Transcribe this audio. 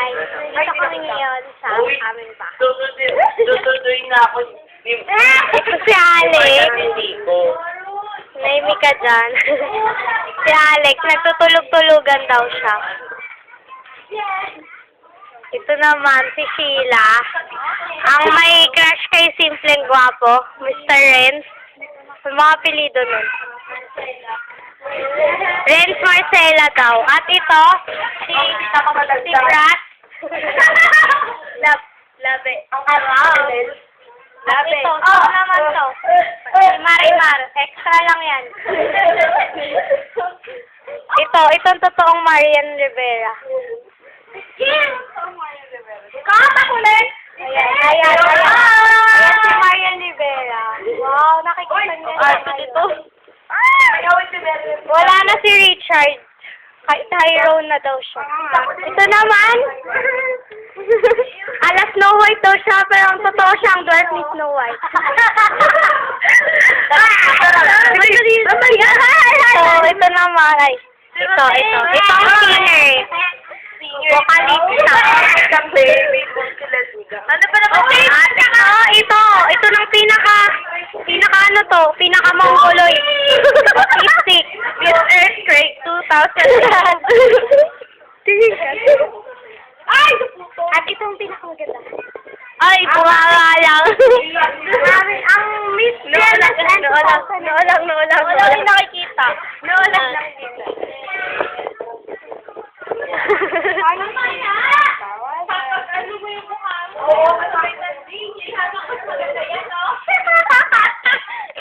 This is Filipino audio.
guys. Dito kami ngayon sa aming bahay. Susunduin na ako. Ito si Alex. Naimik ka dyan. Si Alex, nagtutulog-tulugan daw siya. Ito naman, si Sheila. Ang may crush kay Simpleng Guwapo, Mr. Renz. Ang mga apelido nun. Renz Marcela daw. At ito, si Brat. Labe. Labe. Ito naman to. Si Marimar. Extra lang yan. Itong totoong Marian Rivera. Kata ko na! Ayan si Marian Rivera. Wow, nakikita niya. Wala na si Richard. Tyrone na daw siya. Ito naman. Ala Snow White daw siya, pero ang totoo siya ang dwarf ni Snow White. Ito naman. Ay, ito ang singer. Vocalista. Ano pa naman? Okay, ito ng pinaka mongoloid. Autistic. This Earthquake 2000. Ay! At itong pinakamaganda. Ay, bumanga lang. Ang Miss Jealous and Noolang. Wala rin nakikita. Noolang lang dito. Ano ba yan? Ano mo yung mukha mo?